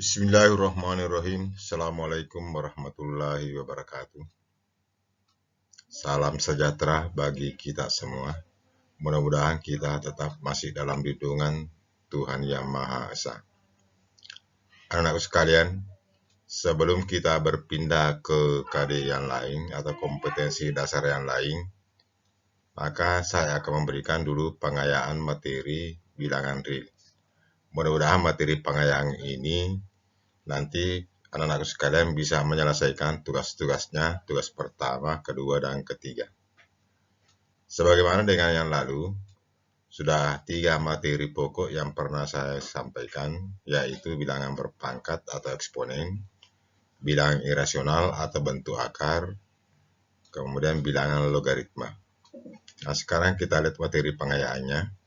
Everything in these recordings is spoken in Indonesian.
Bismillahirrahmanirrahim. Assalamualaikum warahmatullahi wabarakatuh. Salam sejahtera bagi kita semua. Mudah-mudahan kita tetap masih dalam lindungan Tuhan Yang Maha Esa. Anak-anakku sekalian, sebelum kita berpindah ke KD yang lain atau kompetensi dasar yang lain, maka saya akan memberikan dulu pengayaan materi bilangan real. Mudah-mudahan materi pengayaan ini nanti anak-anakku sekalian bisa menyelesaikan tugas-tugasnya, tugas pertama, kedua, dan ketiga. Sebagaimana dengan yang lalu, sudah 3 materi pokok yang pernah saya sampaikan, yaitu bilangan berpangkat atau eksponen, bilangan irasional atau bentuk akar, kemudian bilangan logaritma. Nah, sekarang kita lihat materi pengayaannya.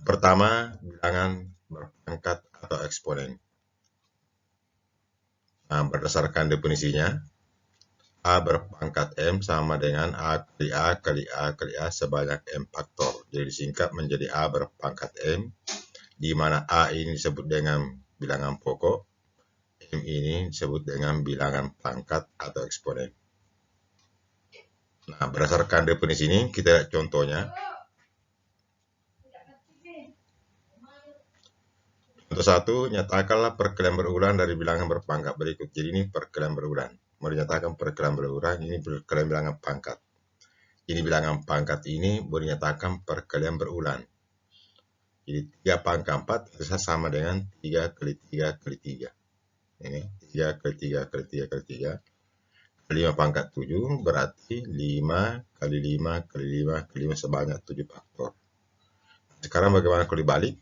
Pertama, bilangan berpangkat atau eksponen. Nah, berdasarkan definisinya, A berpangkat M sama dengan A kali A kali A kali A sebanyak M faktor. Jadi disingkat menjadi A berpangkat M, di mana A ini disebut dengan bilangan pokok, M ini disebut dengan bilangan pangkat atau eksponen. Nah, berdasarkan definisi ini, kita lihat contohnya. Contoh 1, nyatakanlah perkalian berulang dari bilangan berpangkat berikut. Jadi ini perkalian berulang. Mau dinyatakan perkalian berulang, ini perkalian bilangan pangkat. Ini bilangan pangkat ini boleh dinyatakan perkalian berulang. Jadi 3 pangkat 4 itu sama dengan 3 kali 3 kali 3. Ini 3 kali 3 kali 3 kali 3. 5 pangkat 7 berarti 5 kali 5 kali 5 kali 5 sebanyak 7 faktor. Sekarang bagaimana kalau dibalik?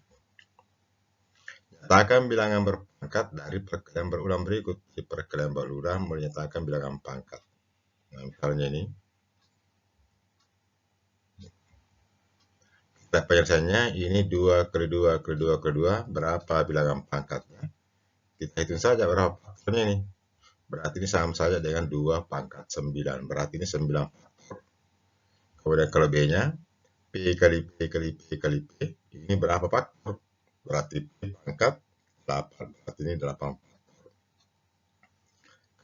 Nyatakan bilangan berpangkat dari perkalian berulang berikut. Di perkalian berulang menyatakan bilangan pangkat. Nah, misalnya ini. Penyelesaiannya ini 2 kali 2 kali 2 kali 2 berapa bilangan pangkatnya? Kita hitung saja berapa faktornya ini. Berarti ini sama saja dengan 2 pangkat 9. Berarti ini 9 faktor. Kemudian kalau B-nya, P kali P kali P kali P. Ini berapa faktor? Berarti P pangkat 8. Berarti ini 8 faktor.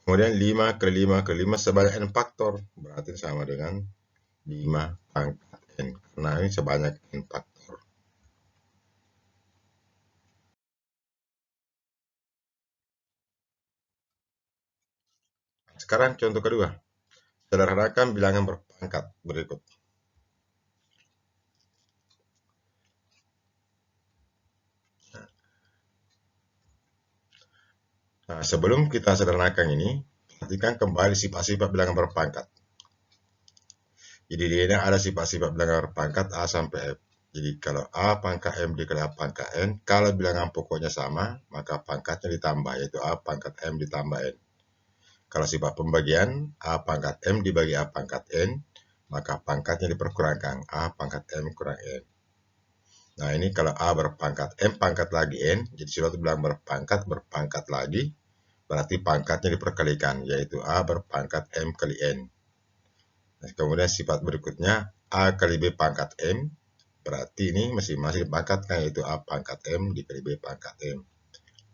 Kemudian 5 kali 5 kali 5 sebanyak N faktor. Berarti sama dengan 5 pangkat N. Karena ini sebanyak N faktor. Sekarang contoh kedua. Sederhanakan bilangan berpangkat berikut. Nah, sebelum kita sederhanakan ini, perhatikan kembali sifat-sifat bilangan berpangkat. Jadi di sini ada sifat-sifat bilangan berpangkat A sampai F. Jadi kalau A pangkat M dikali A pangkat N, kalau bilangan pokoknya sama, maka pangkatnya ditambah, yaitu A pangkat M ditambah N. Kalau sifat pembagian, A pangkat M dibagi A pangkat N, maka pangkatnya diperkurangkan, A pangkat M kurang N. Nah, ini kalau A berpangkat M pangkat lagi N, jadi suatu bilangan berpangkat lagi, berarti pangkatnya diperkalikan, yaitu A berpangkat M kali N. Nah, kemudian sifat berikutnya, A kali B pangkat M, berarti ini masing-masing dipangkatkan, yaitu A pangkat M dikali B pangkat M.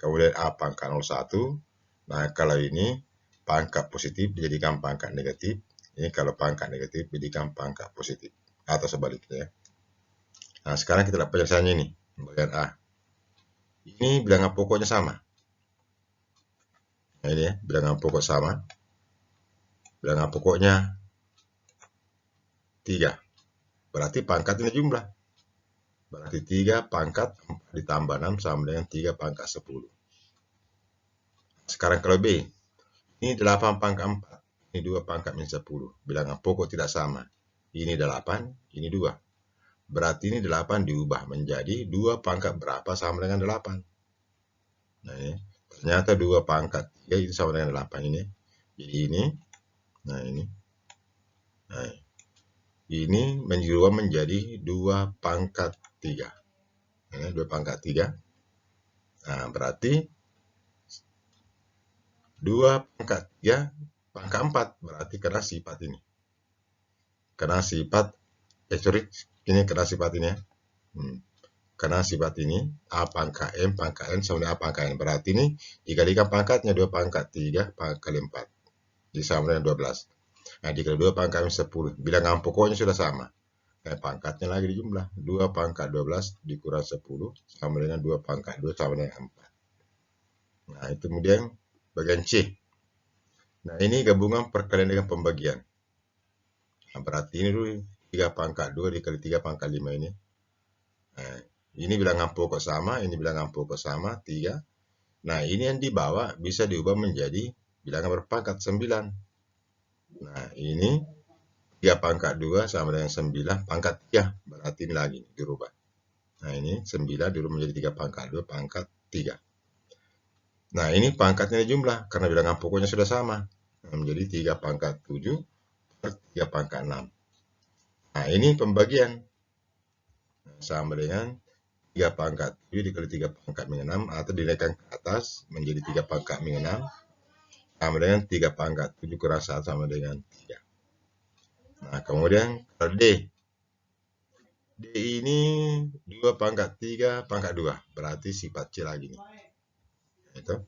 Kemudian A pangkat 01, nah kalau ini pangkat positif dijadikan pangkat negatif, ini kalau pangkat negatif dijadikan pangkat positif, atau sebaliknya. Nah, sekarang kita lihat penjelasannya ini, bagian A. Ini bilangan pokoknya sama. Nah, ini ya, bilangan pokok sama. Bilangan pokoknya 3. Berarti pangkat ini jumlah. Berarti 3 pangkat 4 ditambah 6 sama dengan 3 pangkat 10. Sekarang kalau B, ini 8 pangkat 4. Ini 2 pangkat min 10. Bilangan pokok tidak sama. Ini 8, ini 2. Berarti ini 8 diubah menjadi 2 pangkat berapa sama dengan 8. Nah, ini. Ternyata 2 pangkat 3 itu sama dengan 8 ini. Jadi ini. Nah, ini. Nah, ini dirubah menjadi 2 pangkat 3. Ini 2 pangkat 3. Nah, berarti 2 pangkat 3 pangkat 4. Berarti karena sifat ini. Karena sifat sorry, ini karena sifat ini ya. Karena sifat ini A pangkat M sama dengan A pangkat N. Berarti ini dikalikan pangkatnya 2 pangkat 3 kali 4. Jadi sama dengan 12. Nah, dikali 2 pangkat M 10. Bilangan pokoknya sudah sama. Nah, pangkatnya lagi dijumlah. 2 pangkat 12 dikurang 10 sama dengan 2 pangkat 2 sama dengan 4. Nah, itu kemudian bagian C. Nah, ini gabungan perkalian dengan pembagian. Nah, berarti ini dulu 3 pangkat 2 dikali 3 pangkat 5 ini. Nah, ini bilangan pokok sama, ini bilangan pokok sama, 3. Nah, ini yang di bawah bisa diubah menjadi bilangan berpangkat 9. Nah, ini 3 pangkat 2 sama dengan 9 pangkat 3. Berarti ini lagi dirubah. Nah, ini 9 dirubah menjadi 3 pangkat 2 pangkat 3. Nah, ini pangkatnya jumlah karena bilangan pokoknya sudah sama. Nah, menjadi 3 pangkat 7 per 3 pangkat 6. Nah, ini pembagian. Nah, sama dengan 3 pangkat 7 dikali 3 pangkat min 6 atau dinaikkan ke atas menjadi 3 pangkat min 6 sama dengan 3 pangkat 7 kurang 1 sama dengan 3. Nah, kemudian kalau D. D ini 2 pangkat 3 pangkat 2. Berarti sifat C lagi nih. Itu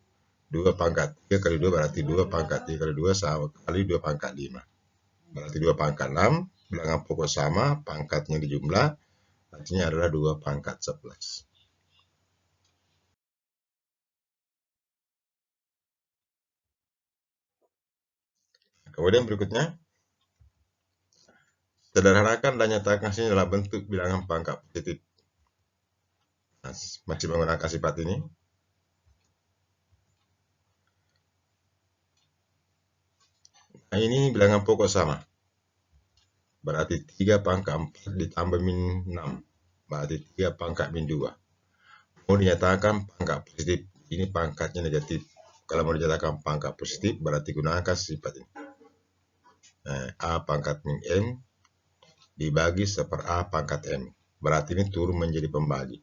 2 pangkat 3 kali 2 berarti 2 pangkat 3 kali 2 sama kali 2 pangkat 5. Berarti 2 pangkat 6. Bilangan pokok sama, pangkatnya dijumlah. Artinya adalah 2 pangkat 11. Kemudian berikutnya, sederhanakan dan nyatakan hasilnya dalam bentuk bilangan pangkat positif. Nah, masih menggunakan sifat ini. Nah, ini bilangan pokok sama. Berarti 3 pangkat 4 ditambah min 6. Berarti 3 pangkat min 2. Mau dinyatakan pangkat positif. Ini pangkatnya negatif. Kalau mau dinyatakan pangkat positif, berarti gunakan sifat ini. Nah, A pangkat min N dibagi seper A pangkat M. Berarti ini turun menjadi pembagi.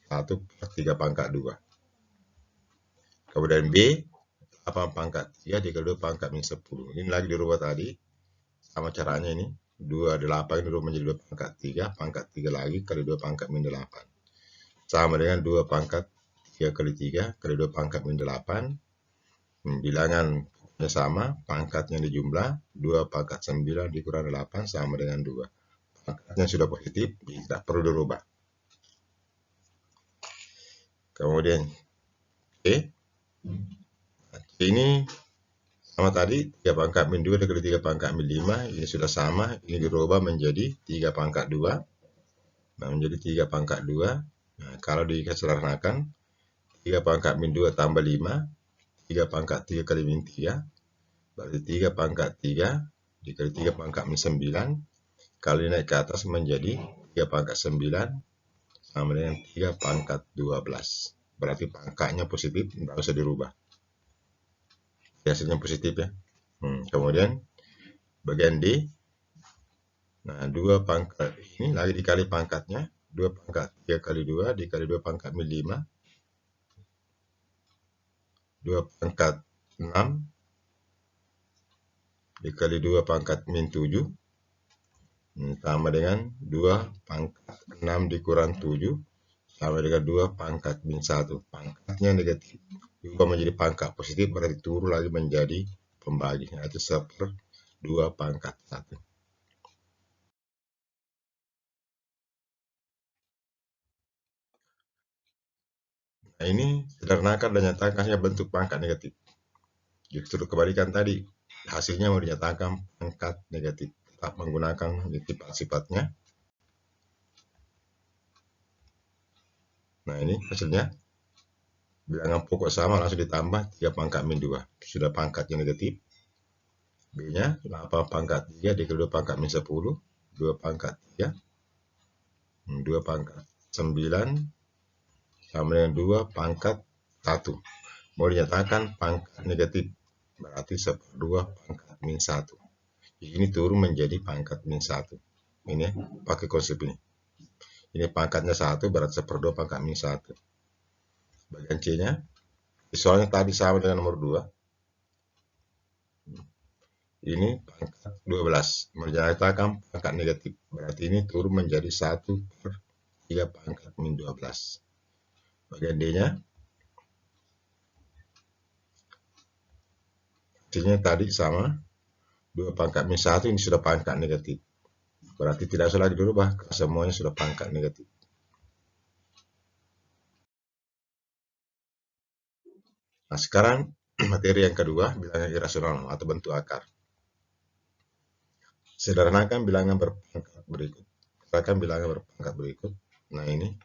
1 per 3 pangkat 2. Kemudian B, 8 pangkat 3 dikali 2 pangkat min 10. Ini lagi dirubah tadi. Sama caranya ini. 28 ini dirubah menjadi 2 pangkat 3 lagi kali 2 pangkat min 8. Sama dengan 2 pangkat 3 kali 3 kali 2 pangkat min 8. Bilangan sama, pangkatnya dijumlah. 2 pangkat 9 dikurang 8 sama dengan 2. Pangkatnya sudah positif, tidak perlu dirubah. Kemudian C. Ini sama tadi, 3 pangkat min 2 dikali 3 pangkat min 5. Ini sudah sama, ini dirubah menjadi 3 pangkat 2. Nah, menjadi 3 pangkat 2. Nah, kalau disederhanakan, 3 pangkat min 2 tambah 5. 3 pangkat 3 kali min 3. Berarti 3 pangkat 3 dikali 3 pangkat min 9. Kalau naik ke atas menjadi 3 pangkat 9 sama dengan 3 pangkat 12. Berarti pangkatnya positif, tidak usah dirubah. Hasilnya positif ya. Kemudian bagian D. Nah, 2 pangkat ini lagi dikali pangkatnya. 2 pangkat 3 kali 2 dikali 2 pangkat min 5. 2 pangkat 6 dikali 2 pangkat min 7. Sama dengan 2 pangkat 6 dikurang 7 sama dengan 2 pangkat min 1. Pangkatnya negatif. Diubah menjadi pangkat positif berarti turun lagi menjadi pembagi. Yaitu 1/2 pangkat 1. Nah, ini sederhanakan dan nyatakan hasilnya bentuk pangkat negatif. Justru kebalikan tadi. Hasilnya mau dinyatakan pangkat negatif. Tetap menggunakan sifat-sifatnya. Nah, ini hasilnya. Bilangan pokok sama langsung ditambah 3 pangkat min 2. Sudah pangkatnya negatif. B-nya 8 pangkat 3 dikali 2 pangkat min 10. 2 pangkat 3. 2 pangkat 9 sama dengan 2 pangkat 1. Mau dinyatakan pangkat negatif. Berarti 1/2 pangkat min 1. Ini turun menjadi pangkat min 1. Ini pakai konsep ini. Ini pangkatnya 1 berarti 1/2 pangkat min 1. Bagian C-nya. Soalnya tadi sama dengan nomor 2. ini pangkat 12. Menyatakan pangkat negatif. Berarti ini turun menjadi 1/3 pangkat min 12. Bagian D-nya, hasilnya tadi sama. 2 pangkat min 1 ini sudah pangkat negatif. Berarti tidak usah lagi dirubah, semuanya sudah pangkat negatif. Nah, sekarang materi yang kedua, bilangan irasional atau bentuk akar. Sederhanakan bilangan berpangkat berikut. Katakan bilangan berpangkat berikut. Nah, ini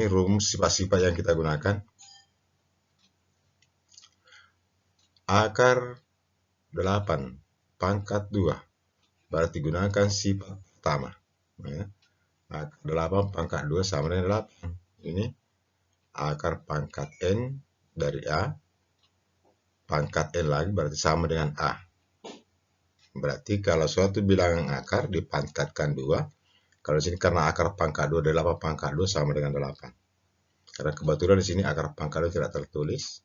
rumus sifat-sifat yang kita gunakan. Akar 8 pangkat 2. Berarti gunakan sifat pertama. Ya. Akar 8 pangkat 2 sama dengan 8. Ini akar pangkat N dari A. Pangkat N lagi berarti sama dengan A. Berarti kalau suatu bilangan akar dipangkatkan 2. Kalau di sini karena akar pangkat 2 dari 8 pangkat 2 sama dengan 8. Karena kebetulan di sini akar pangkat 2 tidak tertulis.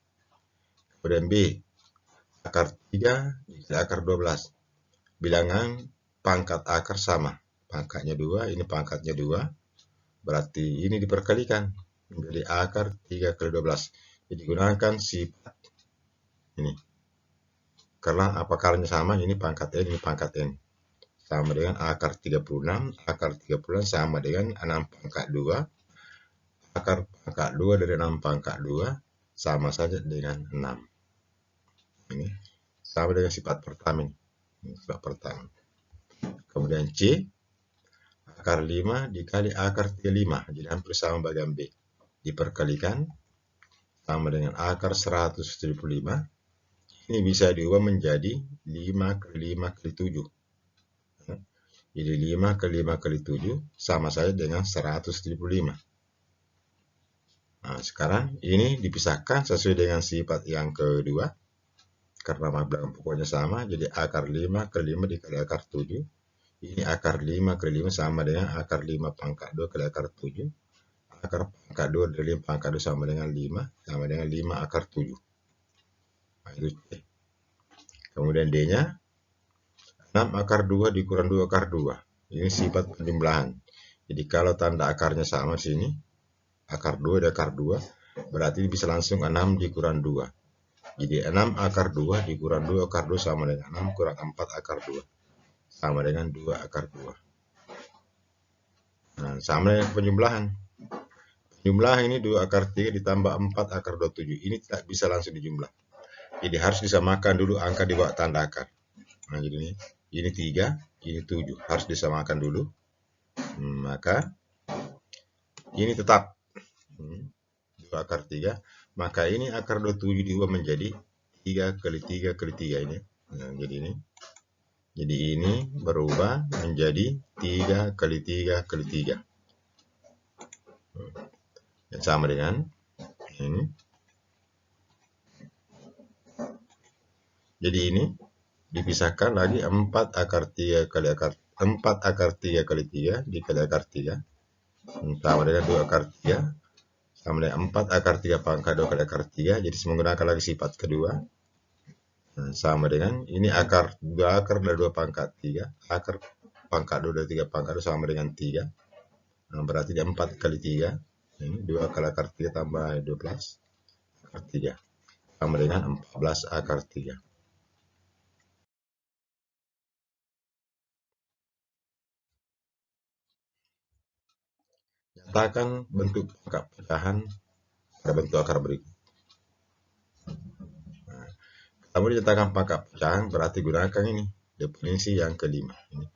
Kemudian B. Akar 3 dikali akar 12. Bilangan pangkat akar sama. Pangkatnya 2, ini pangkatnya 2. Berarti ini diperkalikan menjadi akar 3 kali 12. Jadi gunakan sifat ini. Karena akarnya sama, ini pangkat N, ini pangkat N. Sama dengan akar 36. Akar 36 sama dengan 6 pangkat 2. Akar pangkat 2 dari 6 pangkat 2 sama saja dengan 6. Ini sama dengan sifat pertama ini. Sifat pertama. Kemudian C, akar 5 dikali akar 35. Jadi hampir sama bagian B. Diperkalikan sama dengan akar 175. Ini bisa diubah menjadi 5 kali 5 kali 7. Jadi 5 kali 5 kali 7 sama saja dengan 175. Nah, sekarang ini dipisahkan sesuai dengan sifat yang kedua. Karena bilangan pokoknya sama, jadi akar 5 kali 5 dikali akar 7. Ini akar 5 kali 5 sama dengan akar 5 pangkat 2 kali akar 7. Akar pangkat 2 dari 5 pangkat 2 sama dengan 5. Sama dengan 5 akar 7. Nah, itu C. Kemudian D-nya, 6 akar 2 dikurang 2 akar 2. Ini sifat penjumlahan. Jadi kalau tanda akarnya sama sini, akar 2 dan akar 2, berarti bisa langsung 6 dikurang 2. Jadi 6 akar 2 dikurang 2 akar 2 sama dengan 6 kurang 4 akar 2. Sama dengan 2 akar 2. Nah, sama dengan penjumlahan. Penjumlahan ini 2 akar 3 ditambah 4 akar 27. Ini tidak bisa langsung dijumlah. Jadi harus disamakan dulu angka di bawah tanda akar. Nah, jadi ini 3, ini 7. Harus disamakan dulu. Maka ini tetap 2 akar 3. Maka ini akar 27 diubah menjadi 3 kali 3 kali 3 ini. Nah, jadi ini berubah menjadi 3 kali 3 kali 3. Yang sama dengan ini. Jadi ini dipisahkan lagi 4 akar 3 kali akar 4 akar 3 kali 3 dikali akar 3 sama dengan 2 akar 3 sama dengan 4 akar 3 pangkat 2 kali akar 3. Jadi menggunakan lagi sifat kedua. Nah, sama dengan ini akar 2 akar dari 2 pangkat 3. Akar pangkat 2 dari 3 pangkat 2 sama dengan 3. Nah, berarti 4 kali 3. Ini 2 kali akar 3 tambah 12 akar 3. Sama dengan 14 akar 3. Nyatakan bentuk pangkat pecahan pada bentuk akar berikut. Nah, kamu dinyatakan pangkat pecahan berarti gunakan ini definisi yang kelima. Ini.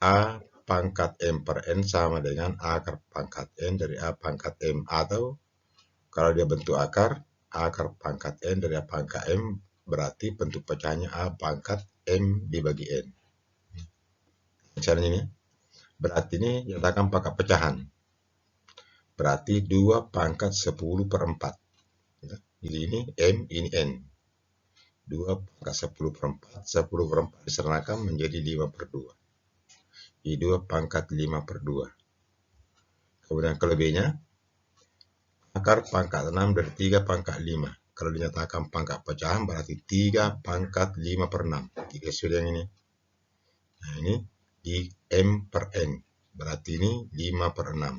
A pangkat M per N sama dengan akar pangkat N dari A pangkat M. Atau kalau dia bentuk akar pangkat N dari A pangkat M berarti bentuk pecahannya A pangkat M dibagi N. Misalnya ini. Berarti ini nyatakan pangkat pecahan. Berarti 2 pangkat 10 per 4. Jadi ini M, ini N. 2 pangkat 10 per 4. 10 per 4 disernakan menjadi 5 per 2. Jadi 2 pangkat 5 per 2. Kemudian kelebihnya, akar pangkat 6 dari 3 pangkat 5. kalau dinyatakan pangkat pecahan berarti 3 pangkat 5 per 6. Jadi sesuai yang ini. Nah, ini di M per N. Berarti ini 5 per 6.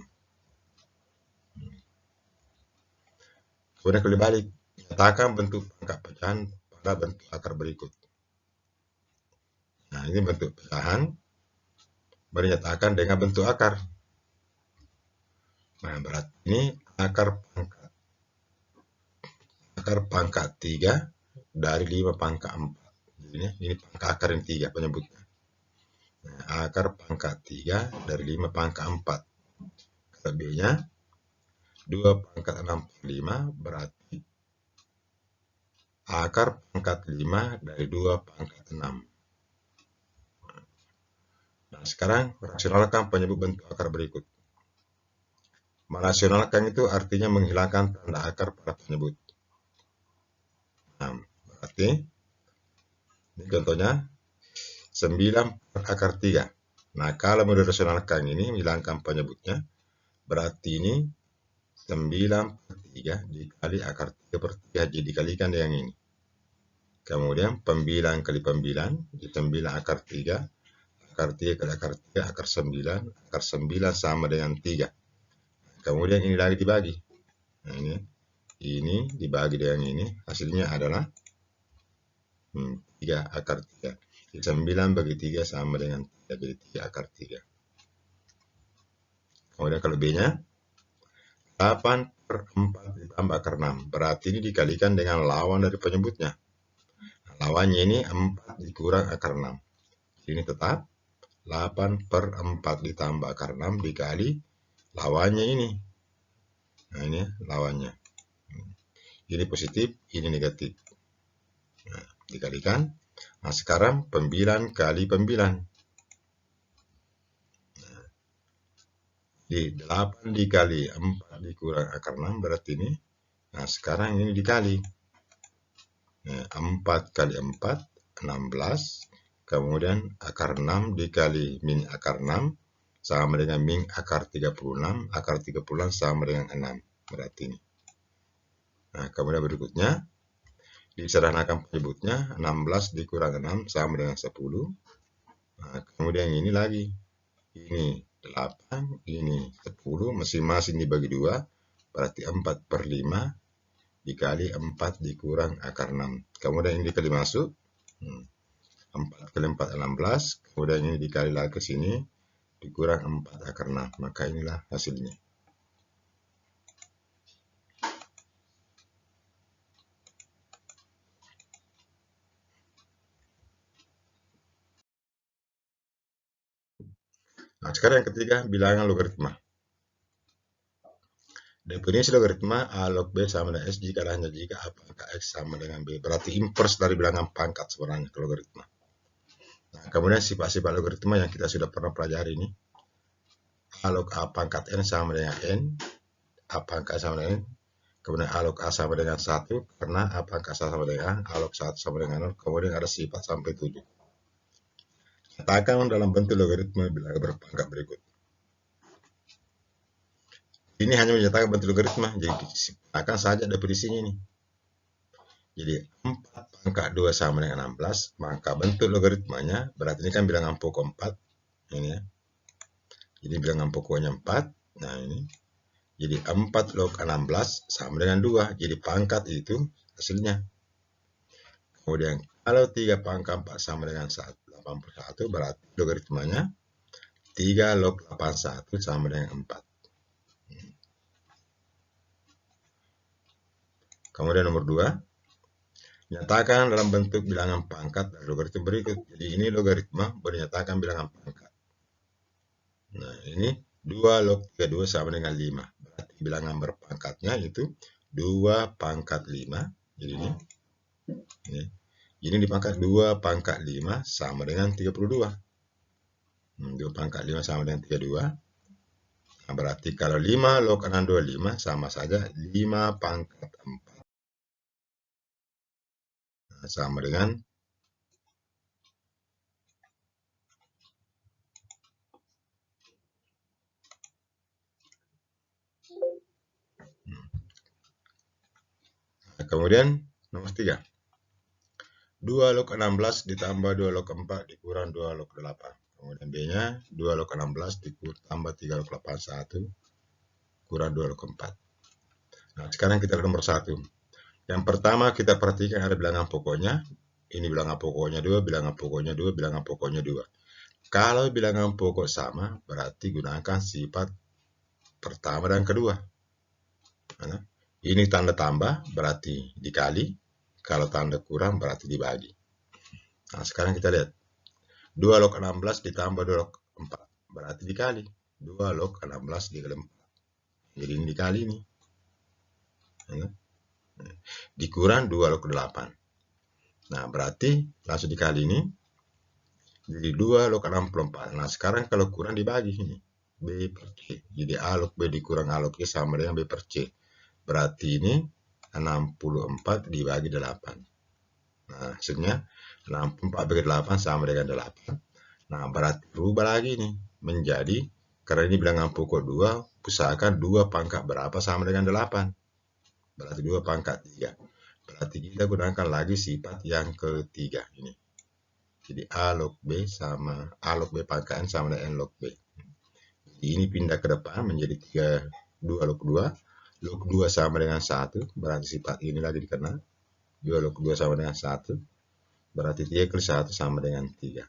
Kemudian kalau dibalik, nyatakan bentuk pangkat pecahan pada bentuk akar berikut. Nah, ini bentuk pecahan dinyatakan dengan bentuk akar. Nah, berarti ini akar pangkat 3 dari 5 pangkat 4. Jadi ini pangkat akar yang 3 penyebutnya. Nah, akar pangkat 3 dari 5 pangkat 4. Lebihnya 2 pangkat 6 per 5 berarti akar pangkat 5 dari 2 pangkat 6. Nah, sekarang rasionalkan penyebut bentuk akar berikut. Merasionalkan itu artinya menghilangkan tanda akar pada penyebut. Nah, berarti ini contohnya 9 per akar 3. Nah, kalau mau dirasionalkan ini menghilangkan penyebutnya, berarti ini 9 per 3 dikali akar 3 per 3 jadi dikalikan dengan ini. Kemudian pembilang kali pembilang, di 9 akar 3, akar 3 kali akar 3, akar 9 sama dengan 3. Kemudian ini lagi dibagi. Nah, ini dibagi dengan ini, hasilnya adalah 3 akar 3. 9 bagi 3 sama dengan 3, jadi 3 akar 3. Kemudian kalau B-nya, 8 per 4 ditambah akar 6. Berarti ini dikalikan dengan lawan dari penyebutnya. Nah, lawannya ini 4 dikurang akar 6. Ini tetap 8 per 4 ditambah akar 6 dikali lawannya ini. Nah, ini lawannya. Ini positif, ini negatif. Nah, dikalikan. Nah, sekarang pembilang kali pembilang. Nah, di 8 dikali 4 dikurang akar 6 berarti ini. Nah, sekarang ini dikali. Nah, 4 kali 4, 16. Kemudian akar 6 dikali min akar 6 sama dengan min akar 36. Akar 36 sama dengan 6. Berarti ini. Nah, kemudian berikutnya, disederhanakan penyebutnya, 16 dikurang 6 sama dengan 10. Nah, kemudian ini lagi. Ini 8, ini 10, masing-masing dibagi 2, berarti 4 per 5 dikali 4 dikurang akar 6. Kemudian ini dikali masuk, 4 kali 4, 16, kemudian ini dikali lagi ke sini, dikurang 4 akar 6. Maka inilah hasilnya. Nah, sekarang yang ketiga, bilangan logaritma. Definisi logaritma A log B sama dengan S jika dan hanya jika A pangkat X sama dengan B. Berarti inverse dari bilangan pangkat sebenarnya ke logaritma. Nah, kemudian sifat-sifat logaritma yang kita sudah pernah pelajari ini. A log A pangkat N sama dengan N. A pangkat sama dengan N. Kemudian A log A sama dengan 1. Karena A pangkat sama dengan A. A log 1 sama dengan 0. Kemudian ada sifat sampai 7. Katakan dalam bentuk logaritma bilangan berpangkat berikut. Ini hanya menyatakan bentuk logaritma, jadi akan saja definisinya ini. Jadi 4 pangkat 2 sama dengan 16, maka bentuk logaritmanya, berarti ini kan bilangan pokok 4, ini ya. Jadi bilangan pokoknya 4, nah ini. Jadi 4 log 16 sama dengan 2, jadi pangkat itu hasilnya. Kemudian kalau 3 pangkat 4 sama dengan 81, berarti logaritmanya 3 log 81 sama dengan 4. Kemudian nomor 2, nyatakan dalam bentuk bilangan pangkat dari logaritma berikut. Jadi ini logaritma dinyatakan bilangan pangkat. Nah, ini 2 log 32 sama dengan 5. Berarti bilangan berpangkatnya itu 2 pangkat 5. Jadi ini dipangkat 2 pangkat 5 sama dengan 32. 2 pangkat 5 sama dengan 32. Nah, berarti kalau 5 log 625 sama saja 5 pangkat 4. Nah, sama dengan kemudian nomor 3. 2 log 16 ditambah 2 log 4 dikurang 2 log 8. Kemudian B-nya 2 log 16 ditambah 3 log 81 kurang 2 log 4. Nah, sekarang kita lihat nomor 1. Yang pertama kita perhatikan ada bilangan pokoknya. Ini bilangan pokoknya 2, bilangan pokoknya 2, bilangan pokoknya 2. Kalau bilangan pokok sama, berarti gunakan sifat pertama dan kedua. Nah, ini tanda tambah, berarti dikali. Kalau tanda kurang, berarti dibagi. Nah, sekarang kita lihat. 2 log 16 ditambah 2 log 4, berarti dikali. 2 log 16 dikali 4. Jadi ini dikali ini. Nah, dikurang 2 log 8. Nah, berarti langsung dikali ini. Jadi 2 log 64. Nah, sekarang kalau kurang dibagi ini. B per C. Jadi A log B dikurang A log C sama dengan B per C. Berarti ini 64 dibagi 8. Nah, hasilnya 64 bagi 8 sama dengan 8. Nah, berarti berubah lagi nih. Menjadi, karena ini bilangan pokok 2, usahakan 2 pangkat berapa sama dengan 8. Berarti 2 pangkat 3. Berarti kita gunakan lagi sifat yang ketiga ini. Jadi A log B sama A log B pangkat N sama dengan N log B. Jadi ini pindah ke depan menjadi 2 log 2. Log 2 sama dengan 1. Berarti sifat ini lagi dikenal. 2 log 2 sama dengan 1. Berarti 3 kali 1 sama dengan 3.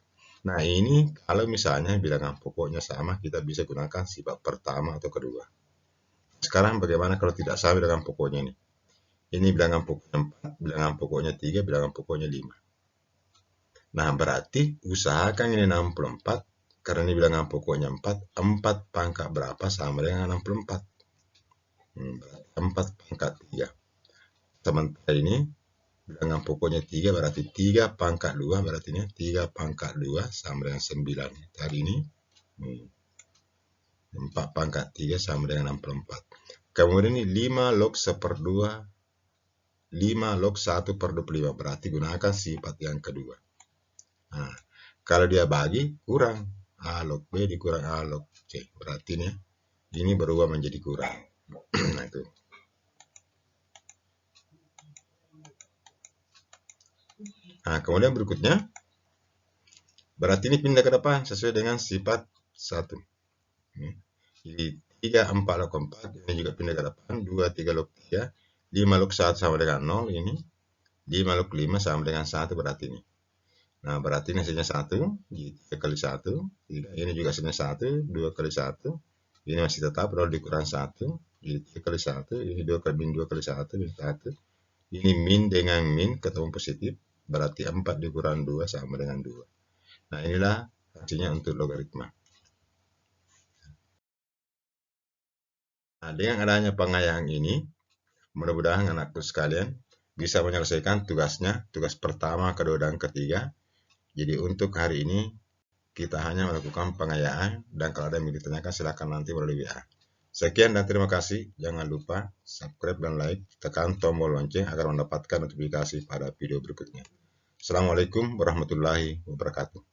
Nah, ini kalau misalnya bilangan pokoknya sama, kita bisa gunakan sifat pertama atau kedua. Sekarang bagaimana kalau tidak sama bilangan pokoknya ini? Ini bilangan pokoknya 4, bilangan pokoknya 3, bilangan pokoknya 5. Nah, berarti usahakan ini 64, karena ini bilangan pokoknya 4, 4 pangkat berapa sama dengan 64. 4 pangkat 3. Sementara ini bilangan pokoknya 3, berarti 3 pangkat 2, berarti ini 3 pangkat 2 sama dengan 9. Tadi ini 4 pangkat 3 sama dengan 64. Kemudian ini 5 log 1/2, 5 log 1 per 25, berarti gunakan sifat yang kedua. Nah, kalau dia bagi, kurang. A log B dikurang A log C. Berarti ini berubah menjadi kurang. Nah, itu. Nah, kemudian berikutnya, berarti ini pindah ke depan sesuai dengan sifat 1. Jadi 3, 4 log 4, ini juga pindah ke depan. 2, 3 log 3, 5 log 1 sama dengan 0, ini. 5 log 5 sama dengan 1, berarti ini. Nah, berarti ini hasilnya 1, 3 kali 1, ini juga hasilnya 1, 2 kali 1, ini masih tetap, lalu dikurang 1, jadi 3 kali 1, ini 2 kali min 2 kali 1, min 1, ini min dengan min ketemu positif, berarti 4 dikurang 2 sama dengan 2. Nah, inilah hasilnya untuk logaritma. Nah, dengan adanya pengayaan ini, mudah-mudahan anakku sekalian bisa menyelesaikan tugasnya, tugas pertama, kedua, dan ketiga. Jadi untuk hari ini kita hanya melakukan pengayaan, dan kalau ada yang ingin ditanyakan silakan nanti melalui WA. Sekian dan terima kasih. Jangan lupa subscribe dan like, tekan tombol lonceng agar mendapatkan notifikasi pada video berikutnya. Assalamualaikum warahmatullahi wabarakatuh.